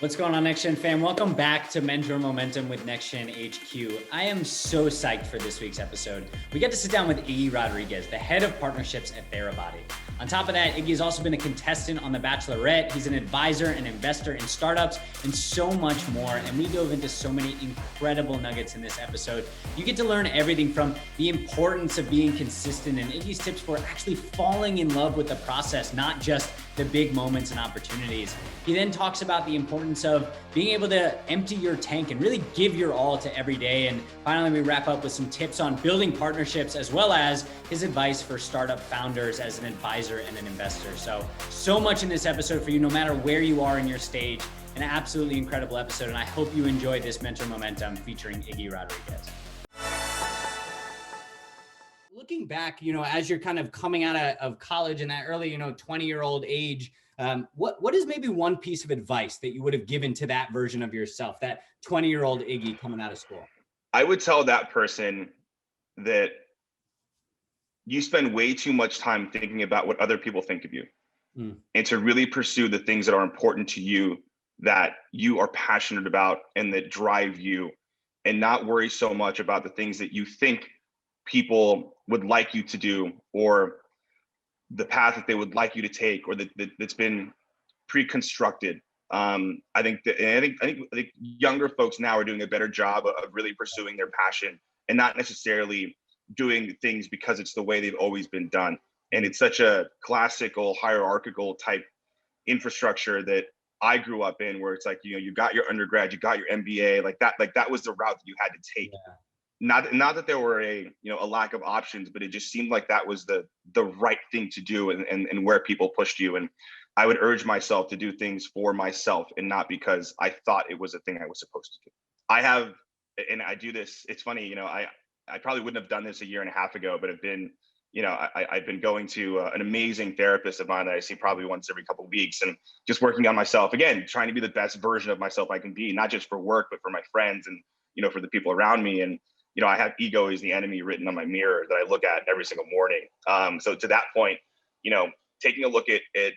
What's going on, Next Gen fam? Welcome back to Mentor Momentum with Next Gen HQ. I am so psyched for this week's episode. We get to sit down with Iggy Rodriguez, the head of partnerships at Therabody. On top of that, Iggy has also been a contestant on The Bachelorette. He's an advisor and investor in startups and so much more. And we dove into so many incredible nuggets in this episode. You get to learn everything from the importance of being consistent and Iggy's tips for actually falling in love with the process, not just the big moments and opportunities. He then talks about the importance of being able to empty your tank and really give your all to every day. And finally, we wrap up with some tips on building partnerships, as well as his advice for startup founders as an advisor and an investor. So much in this episode for you, no matter where you are in your stage. An absolutely incredible episode. And I hope you enjoy this Mentor Momentum featuring Iggy Rodriguez. Looking back, as you're kind of coming out of college in that early, 20-year-old age, what is maybe one piece of advice that you would have given to that version of yourself, that 20-year-old Iggy coming out of school? I would tell that person that you spend way too much time thinking about what other people think of you, and to really pursue the things that are important to you, that you are passionate about and that drive you, and not worry so much about the things that you think people would like you to do, or the path that they would like you to take, or that's been pre-constructed. I think younger folks now are doing a better job of really pursuing their passion and not necessarily doing things because it's the way they've always been done. And it's such a classical hierarchical type infrastructure that I grew up in, where it's like, you got your undergrad, you got your MBA, like that was the route that you had to take. Yeah. Not that there were a lack of options, but it just seemed like that was the right thing to do, and where people pushed you. And I would urge myself to do things for myself and not because I thought it was a thing I was supposed to do. I do this, it's funny, I probably wouldn't have done this a year and a half ago, but I've been going to an amazing therapist of mine that I see probably once every couple of weeks, and just working on myself, again, trying to be the best version of myself I can be, not just for work, but for my friends and, for the people around me. And I have ego is the enemy written on my mirror that I look at every single morning. So to that point, taking a look at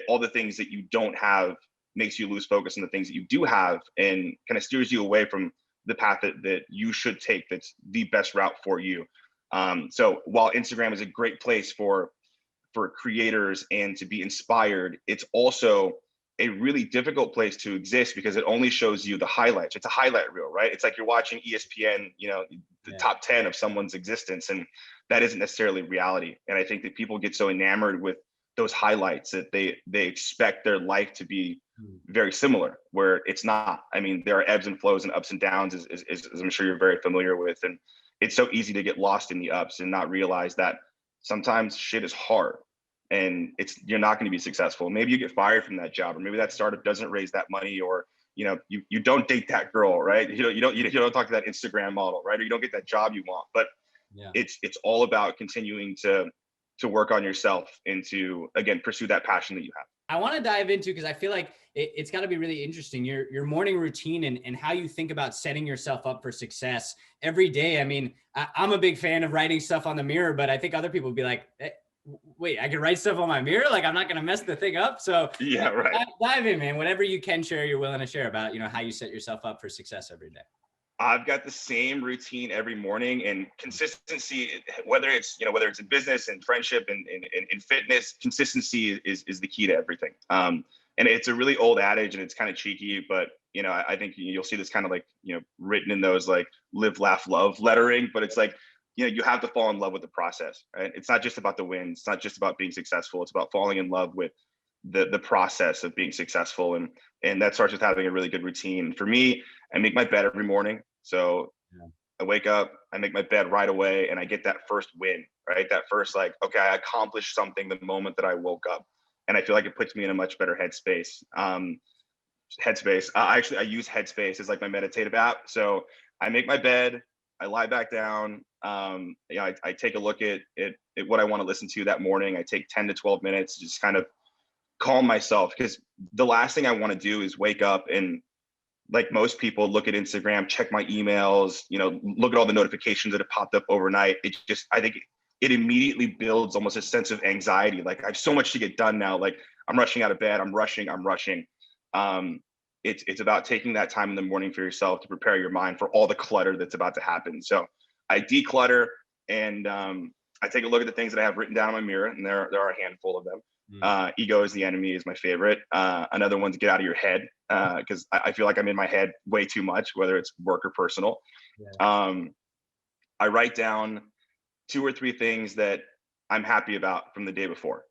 all the things that you don't have makes you lose focus on the things that you do have, and kind of steers you away from the path that you should take, that's the best route for you. So while Instagram is a great place for creators and to be inspired, it's also a really difficult place to exist because it only shows you the highlights. It's a highlight reel, right? It's like you're watching ESPN, top 10 of someone's existence, and that isn't necessarily reality. And I think that people get so enamored with those highlights that they expect their life to be very similar, where it's not. I mean, there are ebbs and flows and ups and downs, as I'm sure you're very familiar with. And it's so easy to get lost in the ups and not realize that sometimes shit is hard. And you're not going to be successful. Maybe you get fired from that job, or maybe that startup doesn't raise that money, or you don't date that girl, right? You don't talk to that Instagram model, right? Or you don't get that job you want. But yeah, it's all about continuing to work on yourself and to, again, pursue that passion that you have. I want to dive into, because I feel like it's got to be really interesting, your morning routine and how you think about setting yourself up for success every day. I mean, I'm a big fan of writing stuff on the mirror, but I think other people would be like, wait, I can write stuff on my mirror? Like, I'm not going to mess the thing up. So yeah, right. Dive in, man. Whatever you can share, you're willing to share about, how you set yourself up for success every day. I've got the same routine every morning, and consistency, whether it's in business and friendship and in fitness, consistency is the key to everything. And it's a really old adage, and it's kind of cheeky, but I think you'll see this kind of like, written in those like live, laugh, love lettering, but it's like, you have to fall in love with the process, right? It's not just about the wins. It's not just about being successful. It's about falling in love with the process of being successful. And that starts with having a really good routine. For me, I make my bed every morning. So I wake up, I make my bed right away, and I get that first win, right? That first, like, okay, I accomplished something the moment that I woke up. And I feel like it puts me in a much better headspace. I use Headspace as like my meditative app. So I make my bed, I lie back down. I take a look at what I want to listen to that morning. I take 10 to 12 minutes to just kind of calm myself, because the last thing I want to do is wake up and, like most people, look at Instagram, check my emails, look at all the notifications that have popped up overnight. I think it immediately builds almost a sense of anxiety. Like, I have so much to get done now. Like, I'm rushing out of bed. I'm rushing. It's about taking that time in the morning for yourself to prepare your mind for all the clutter that's about to happen. So I declutter, and I take a look at the things that I have written down on my mirror, and there are a handful of them. Ego is the enemy is my favorite. Another one's get out of your head, because I feel like I'm in my head way too much, whether it's work or personal. Yeah. I write down 2 or 3 things that I'm happy about from the day before.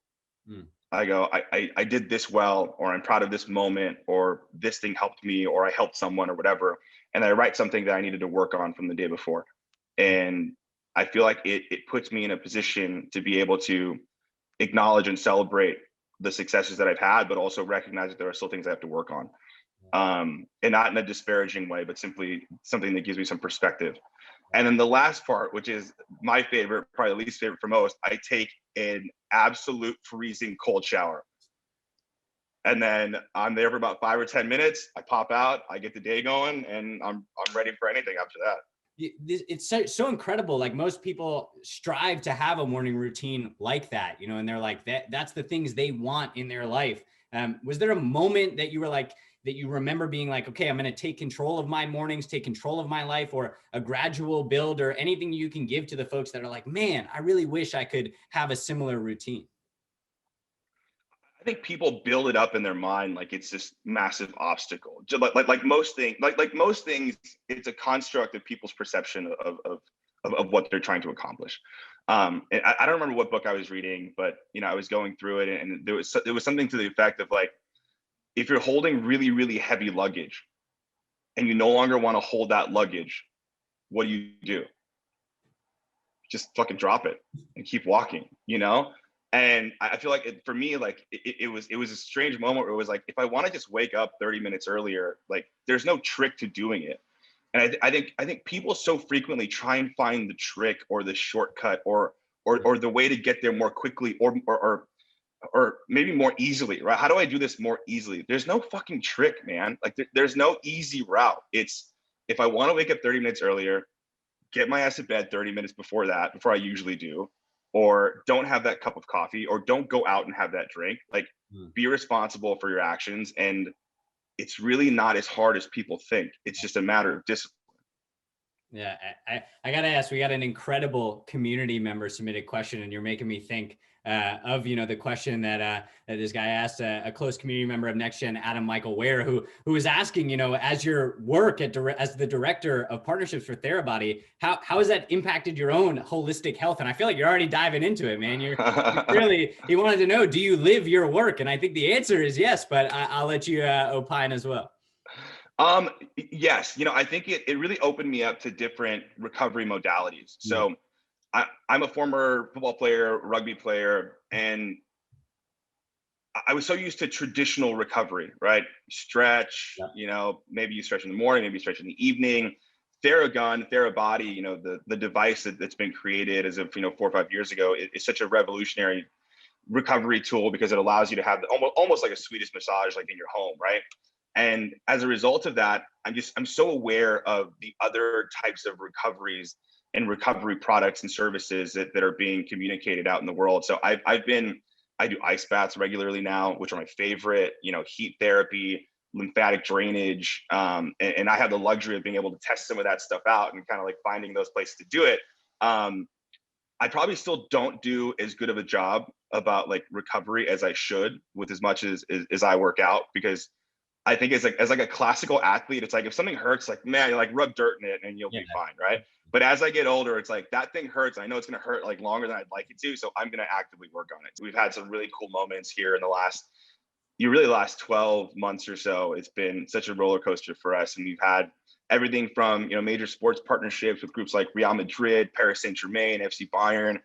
I go, I did this well, or I'm proud of this moment, or this thing helped me, or I helped someone, or whatever. And I write something that I needed to work on from the day before. And I feel like it puts me in a position to be able to acknowledge and celebrate the successes that I've had, but also recognize that there are still things I have to work on. And not in a disparaging way, but simply something that gives me some perspective. And then the last part, which is my favorite, probably the least favorite for most, I take an absolute freezing cold shower. And then I'm there for about 5 or 10 minutes. I pop out, I get the day going, and I'm ready for anything after that. It's so incredible. Like, most people strive to have a morning routine like that, you know, and they're like, that's the things they want in their life. Was there a moment that you were like, that you remember being like, okay, I'm going to take control of my mornings, take control of my life, or a gradual build, or anything you can give to the folks that are like, man, I really wish I could have a similar routine? I think people build it up in their mind like it's this massive obstacle. Just like most things, like most things, it's a construct of people's perception of what they're trying to accomplish. And I don't remember what book I was reading, but you know, I was going through it, and there was something to the effect of like, if you're holding really, really heavy luggage and you no longer want to hold that luggage, what do? Just fucking drop it and keep walking, you know? And I feel like for me, like it was a strange moment where it was like, if I want to just wake up 30 minutes earlier, like there's no trick to doing it. And I think people so frequently try and find the trick or the shortcut or the way to get there more quickly or maybe more easily, right? How do I do this more easily? There's no fucking trick, man. Like there's no easy route. It's, if I want to wake up 30 minutes earlier, get my ass to bed 30 minutes before I usually do, or don't have that cup of coffee, or don't go out and have that drink. Like, be responsible for your actions. And it's really not as hard as people think. It's just a matter of discipline. Yeah, I got to ask, we got an incredible community member submitted question, and you're making me think of, you know, the question that this guy asked, a close community member of Next Gen, Adam Michael Ware, who was asking, you know, as your work as the director of partnerships for Therabody, how has that impacted your own holistic health? And I feel like you're already diving into it, man. You're really, he wanted to know, do you live your work? And I think the answer is yes, but I'll let you opine as well. Yes, you know, I think it really opened me up to different recovery modalities. So I'm a former football player, rugby player, and I was so used to traditional recovery, right? Stretch, you know, maybe you stretch in the morning, maybe you stretch in the evening. Therabody, you know, the device that's been created as of, you know, 4 or 5 years ago is such a revolutionary recovery tool, because it allows you to have almost like a Swedish massage, like in your home, right? And as a result of that, I'm so aware of the other types of recoveries and recovery products and services that are being communicated out in the world. So I do ice baths regularly now, which are my favorite, you know, heat therapy, lymphatic drainage. And I have the luxury of being able to test some of that stuff out and kind of like finding those places to do it. I probably still don't do as good of a job about like recovery as I should, with as much as I work out, because I think as like a classical athlete, it's like, if something hurts, like, man, you like rub dirt in it and you'll be fine, right? But as I get older, it's like, that thing hurts. I know it's going to hurt like longer than I'd like it to, so I'm going to actively work on it. So we've had some really cool moments here in the last 12 months or so. It's been such a roller coaster for us, and we've had everything from, you know, major sports partnerships with groups like Real Madrid, Paris Saint-Germain, FC Bayern.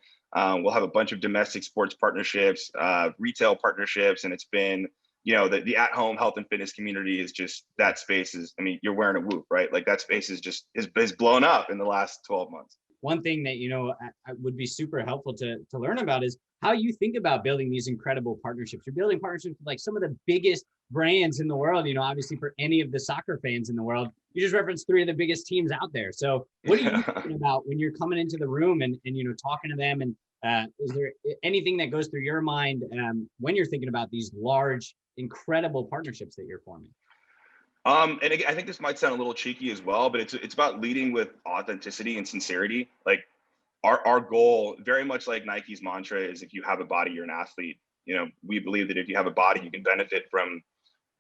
We'll have a bunch of domestic sports partnerships, retail partnerships, and it's been, you know, the at-home health and fitness community is just, that space is, I mean, you're wearing a Whoop, right? Like that space is blown up in the last 12 months. One thing that, you know, I would be super helpful to learn about is how you think about building these incredible partnerships. You're building partnerships with like some of the biggest brands in the world, you know, obviously for any of the soccer fans in the world. You just referenced 3 of the biggest teams out there. So what are you thinking about when you're coming into the room and you know, talking to them? And is there anything that goes through your mind when you're thinking about these large, incredible partnerships that you're forming? And again, I think this might sound a little cheeky as well, but it's about leading with authenticity and sincerity. Like our goal, very much like Nike's mantra, is if you have a body, you're an athlete. You know, we believe that if you have a body, you can benefit from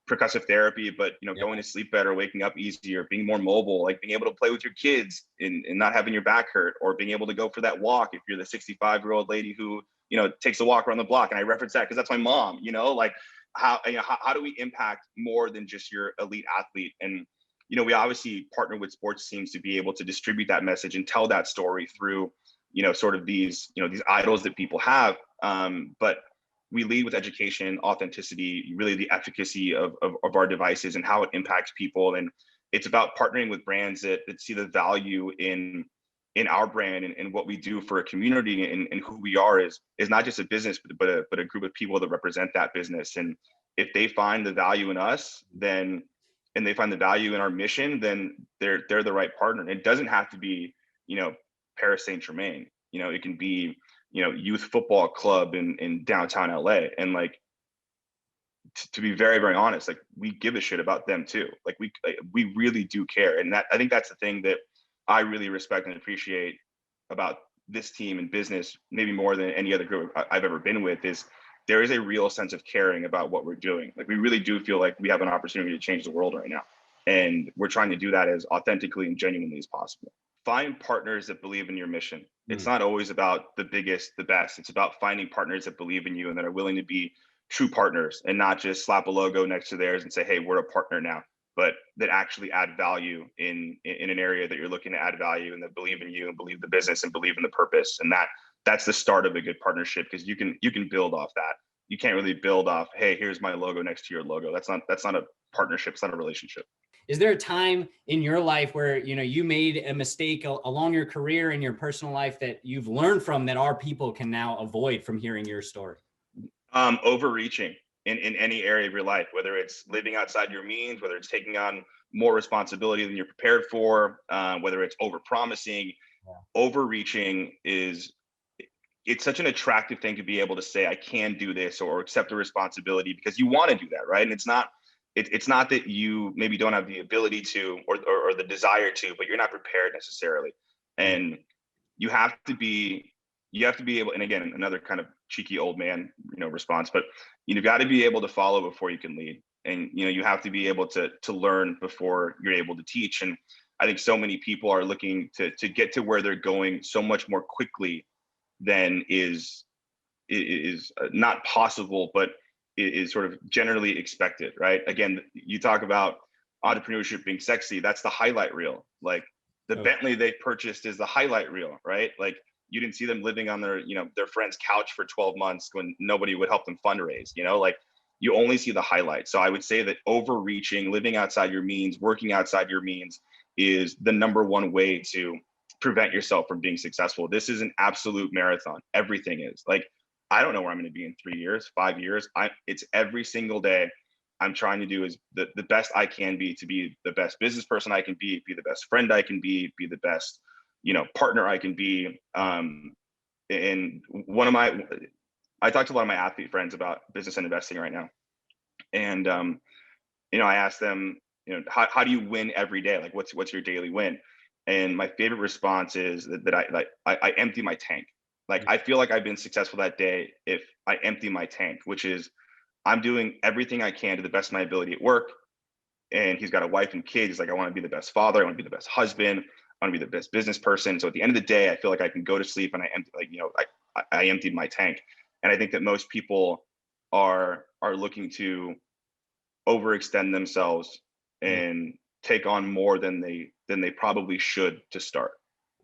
percussive therapy, but going to sleep better, waking up easier, being more mobile, like being able to play with your kids and not having your back hurt, or being able to go for that walk if you're the 65-year-old lady who takes a walk around the block. And I reference that because that's my mom. Like how do we impact more than just your elite athlete? And we obviously partner with sports teams to be able to distribute that message and tell that story through sort of these these idols that people have. But we lead with education, authenticity, really the efficacy of our devices and how it impacts people. And it's about partnering with brands that see the value in our brand and what we do for a community, and who we are is not just a business, but a group of people that represent that business. And if they find the value in us, then, and they find the value in our mission, then they're the right partner. And it doesn't have to be, Paris Saint-Germain. It can be, youth football club in downtown LA. And like, to be very, very honest, like we give a shit about them too. Like we really do care. And I think that's the thing that I really respect and appreciate about this team and business, maybe more than any other group I've ever been with, is there is a real sense of caring about what we're doing. Like we really do feel like we have an opportunity to change the world right now. And we're trying to do that as authentically and genuinely as possible. Find partners that believe in your mission. It's not always about the biggest, the best. It's about finding partners that believe in you and that are willing to be true partners, and not just slap a logo next to theirs and say, hey, we're a partner now, but that actually add value in an area that you're looking to add value, and that believe in you and believe the business and believe in the purpose. And that's the start of a good partnership, because you can build off that. You can't really build off, hey, here's my logo next to your logo. That's not a partnership. It's not a relationship. Is there a time in your life where, you made a mistake along your career and your personal life that you've learned from, that our people can now avoid from hearing your story? Overreaching in any area of your life, whether it's living outside your means, whether it's taking on more responsibility than you're prepared for, whether it's overpromising. Overreaching it's such an attractive thing to be able to say, I can do this, or accept the responsibility, because you want to do that, right? And it's not that you maybe don't have the ability to, or the desire to, but you're not prepared necessarily. And you have to be able, and again, another kind of cheeky old man, response, but you've got to be able to follow before you can lead. And, you have to be able to learn before you're able to teach. And I think so many people are looking to get to where they're going so much more quickly than is not possible, but is sort of generally expected, right? Again, you talk about entrepreneurship being sexy. That's the highlight reel. Like the Bentley they purchased is the highlight reel, right? Like you didn't see them living on their friend's couch for 12 months when nobody would help them fundraise, like you only see the highlights. So I would say that overreaching, living outside your means, working outside your means is the number one way to prevent yourself from being successful. This is an absolute marathon. Everything is. Like, I don't know where I'm going to be in 3 years, 5 years. It's every single day I'm trying to do is the best I can be, to be the best business person I can be the best friend I can be the best, partner I can be. And I talk to a lot of my athlete friends about business and investing right now. And, I ask them, how do you win every day? Like, what's your daily win? And my favorite response is that I empty my tank. Like, I feel like I've been successful that day if I empty my tank, which is I'm doing everything I can to the best of my ability at work. And he's got a wife and kids. He's like, I want to be the best father. I want to be the best husband. I want to be the best business person. So at the end of the day, I feel like I can go to sleep and I emptied my tank. And I think that most people are looking to overextend themselves and take on more than they probably should to start.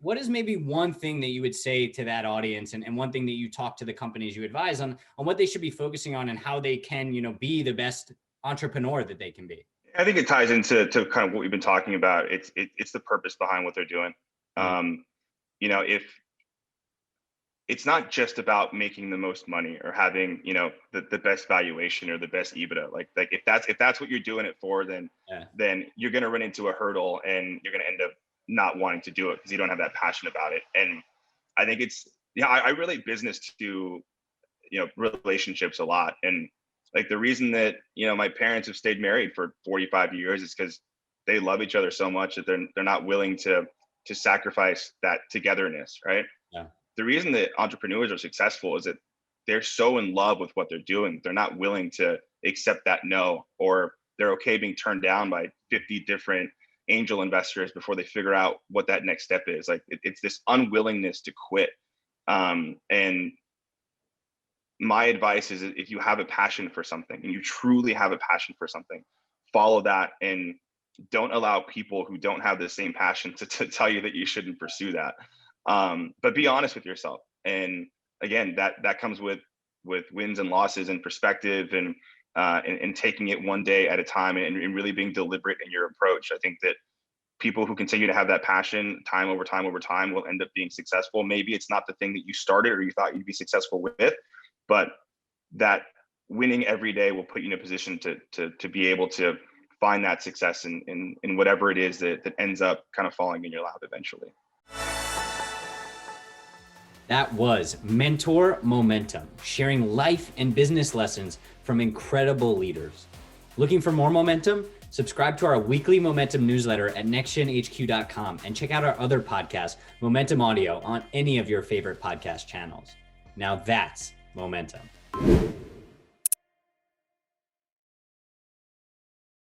What is maybe one thing that you would say to that audience, and one thing that you talk to the companies you advise on what they should be focusing on and how they can, be the best entrepreneur that they can be? I think it ties into kind of what we've been talking about. It's the purpose behind what they're doing. If it's not just about making the most money or having, the best valuation or the best EBITDA, like if that's what you're doing it for, then you're going to run into a hurdle and you're going to end up not wanting to do it because you don't have that passion about it. And I think I relate business to, relationships a lot. And Like the reason that, my parents have stayed married for 45 years is because they love each other so much that they're not willing to sacrifice that togetherness, right? Yeah. The reason that entrepreneurs are successful is that they're so in love with what they're doing. They're not willing to accept that no, or they're okay being turned down by 50 different angel investors before they figure out what that next step is. Like it's this unwillingness to quit. And my advice is, if you have a passion for something and you truly have a passion for something, follow that, and don't allow people who don't have the same passion to tell you that you shouldn't pursue that. But be honest with yourself. And again, that comes with wins and losses and perspective, and taking it one day at a time, and really being deliberate in your approach. I think that people who continue to have that passion time over time will end up being successful. Maybe it's not the thing that you started or you thought you'd be successful with, but that winning every day will put you in a position to be able to find that success in whatever it is that ends up kind of falling in your lap eventually. That was Mentor Momentum, sharing life and business lessons from incredible leaders. Looking for more momentum? Subscribe to our weekly Momentum newsletter at nextgenhq.com and check out our other podcast, Momentum Audio, on any of your favorite podcast channels. Now that's momentum.